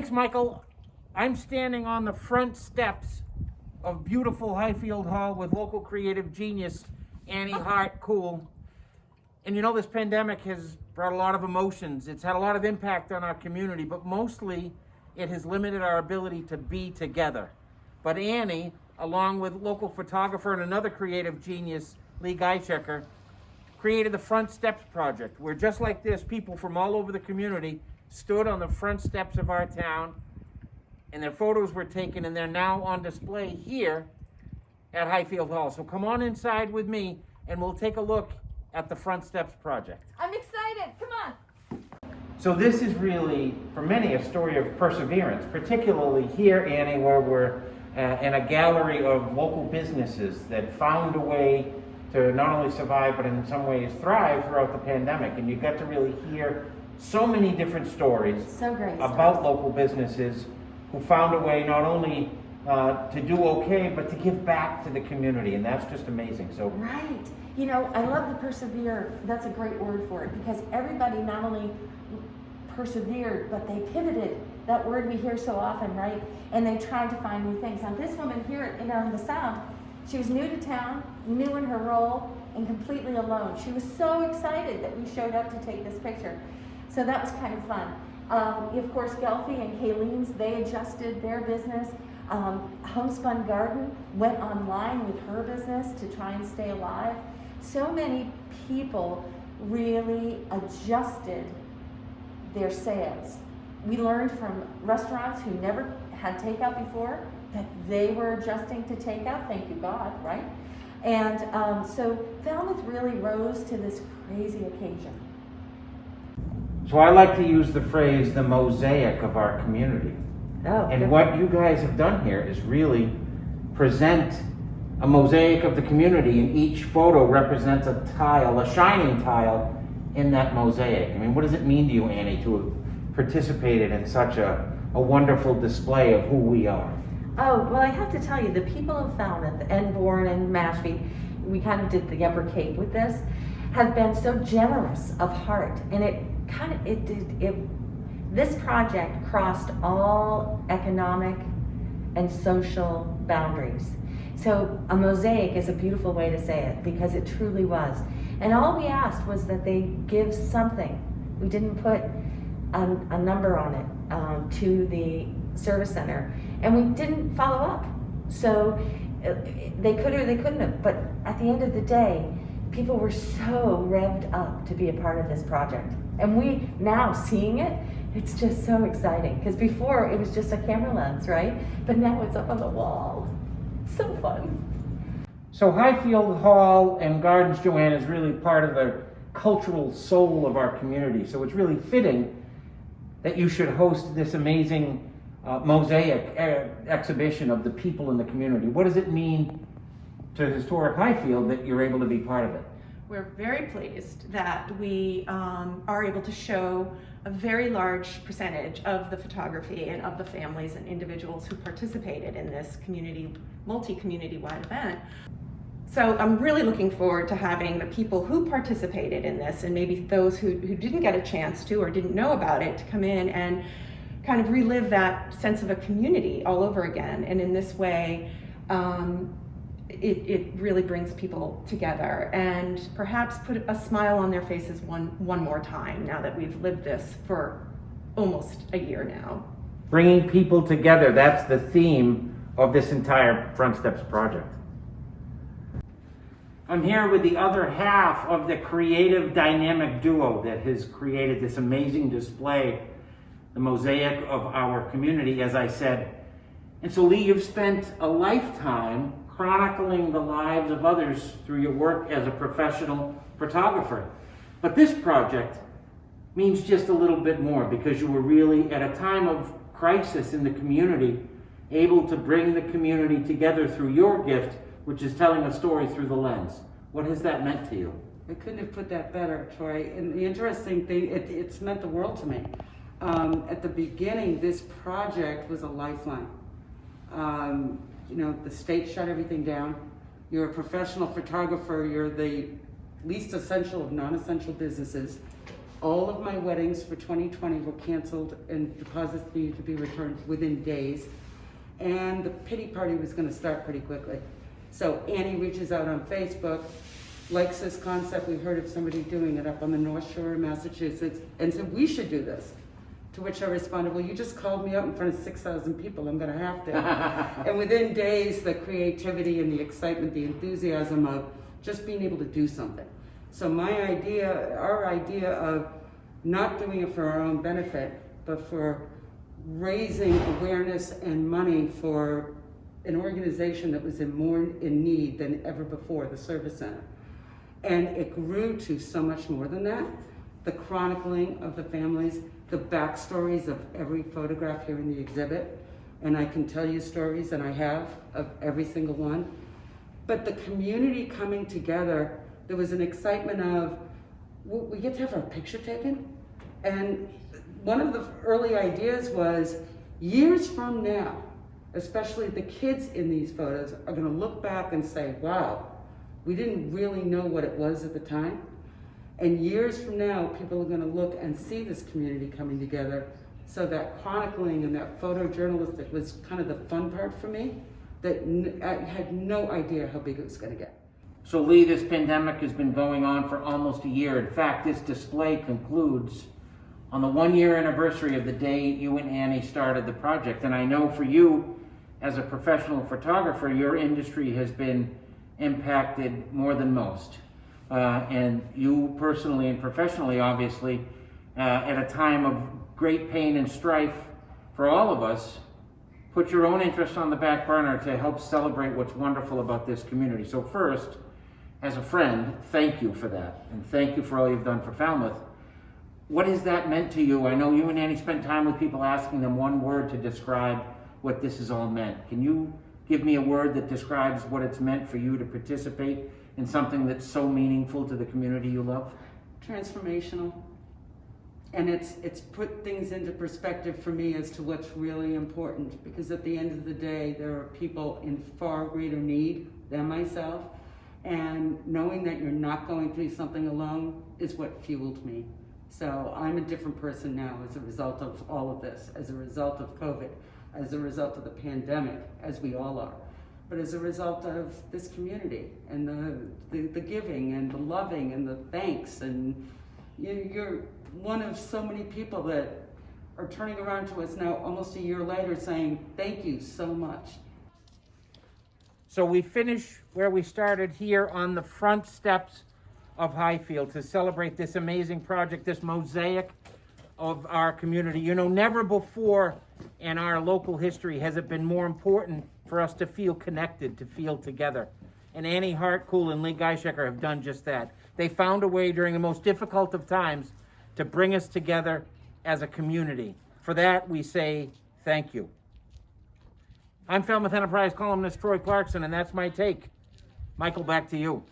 Thanks, Michael. I'm standing on the front steps of beautiful Highfield Hall with local creative genius Annie Hart Cool. And you know, this pandemic has brought a lot of emotions. It's had a lot of impact on our community, but mostly it has limited our ability to be together. But Annie, along with local photographer and another creative genius, Lee Guychecker, created the Front Steps Project, where just like this, people from all over the community stood on the front steps of our town, and their photos were taken, and they're now on display here at Highfield Hall. So come on inside with me, and we'll take a look at the Front Steps Project. I'm excited, come on. So this is really, for many, a story of perseverance, particularly here, Annie, where we're in a gallery of local businesses that found a way to not only survive, but in some ways thrive throughout the pandemic. And you got to really hear so many different stories about local businesses who found a way not only to do okay, but to give back to the community. And that's just amazing. So right. You know, I love the persevere. That's a great word for it, because everybody not only persevered, but they pivoted. That word we hear so often, right? And they tried to find new things. Now this woman here on the Sound, she was new to town, new in her role, and completely alone. She was so excited that we showed up to take this picture. So that was kind of fun. Of course, Gelfie and Kayleen's, they adjusted their business. Homespun Garden went online with her business to try and stay alive. So many people really adjusted their sales. We learned from restaurants who never had takeout before that they were adjusting to takeout, thank you God, right? And so Falmouth really rose to this crazy occasion. So I like to use the phrase, the mosaic of our community. Oh, and what you guys have done here is really present a mosaic of the community, and each photo represents a tile, a shining tile in that mosaic. I mean, what does it mean to you, Annie, to have participated in such a wonderful display of who we are? Oh, well, I have to tell you, the people of Falmouth and Bourne and Mashpee, we kind of did the Upper Cape with this, have been so generous of heart. And this project crossed all economic and social boundaries. So a mosaic is a beautiful way to say it, because it truly was. And all we asked was that they give something. We didn't put a number on it to the service center, and we didn't follow up. So they could or they couldn't have, but at the end of the day, people were so revved up to be a part of this project. And we, now seeing it, it's just so exciting, because before it was just a camera lens, right? But now it's up on the wall. It's so fun. So Highfield Hall and Gardens, Joanne, is really part of the cultural soul of our community. So it's really fitting that you should host this amazing mosaic exhibition of the people in the community. What does it mean to historic Highfield that you're able to be part of it? We're very pleased that we are able to show a very large percentage of the photography and of the families and individuals who participated in this multi-community-wide event. So I'm really looking forward to having the people who participated in this, and maybe those who didn't get a chance to or didn't know about it, to come in and kind of relive that sense of a community all over again. And in this way, it really brings people together, and perhaps put a smile on their faces one more time, now that we've lived this for almost a year now. Bringing people together, that's the theme of this entire Front Steps project. I'm here with the other half of the creative dynamic duo that has created this amazing display, the mosaic of our community, as I said. And so Lee, you've spent a lifetime chronicling the lives of others through your work as a professional photographer. But this project means just a little bit more, because you were really, at a time of crisis in the community, able to bring the community together through your gift, which is telling a story through the lens. What has that meant to you? I couldn't have put that better, Troy. And the interesting thing, it's meant the world to me. At the beginning, this project was a lifeline. You know, the state shut everything down. You're a professional photographer. You're the least essential of non-essential businesses. All of my weddings for 2020 were canceled and deposits needed to be returned within days. And the pity party was going to start pretty quickly. So Annie reaches out on Facebook, likes this concept. We heard of somebody doing it up on the North Shore of Massachusetts, and said, we should do this. To which I responded, well, you just called me up in front of 6,000 people. I'm going to have to. And within days, the creativity and the excitement, the enthusiasm of just being able to do something. So our idea of not doing it for our own benefit, but for raising awareness and money for an organization that was more in need than ever before, the Service Center. And it grew to so much more than that. The chronicling of the families, the backstories of every photograph here in the exhibit. And I can tell you stories, and I have, of every single one. But the community coming together, there was an excitement of, we get to have our picture taken. And one of the early ideas was, years from now, especially the kids in these photos are going to look back and say, wow, we didn't really know what it was at the time. And years from now, people are going to look and see this community coming together. So that chronicling and that photojournalistic was kind of the fun part for me, that I had no idea how big it was going to get. So Lee, this pandemic has been going on for almost a year. In fact, this display concludes on the 1-year anniversary of the day you and Annie started the project. And I know for you, as a professional photographer, your industry has been impacted more than most. And you personally and professionally, obviously, at a time of great pain and strife for all of us, put your own interest on the back burner to help celebrate what's wonderful about this community. So first, as a friend, thank you for that. And thank you for all you've done for Falmouth. What has that meant to you? I know you and Annie spent time with people asking them one word to describe what this has all meant. Can you give me a word that describes what it's meant for you to participate in something that's so meaningful to the community you love? Transformational. And it's put things into perspective for me as to what's really important, because at the end of the day, there are people in far greater need than myself, and knowing that you're not going through something alone is what fueled me. So I'm a different person now as a result of all of this, as a result of COVID, as a result of the pandemic, as we all are, but as a result of this community and the giving and the loving and the thanks. And you're one of so many people that are turning around to us now almost a year later saying, thank you so much. So we finish where we started, here on the front steps of Highfield, to celebrate this amazing project, this mosaic of our community. You know, never before in our local history has it been more important for us to feel connected, to feel together. And Annie Hartkuhl and Lee Geishecker have done just that. They found a way during the most difficult of times to bring us together as a community. For that, we say thank you. I'm Falmouth Enterprise columnist Troy Clarkson, and that's my take. Michael, back to you.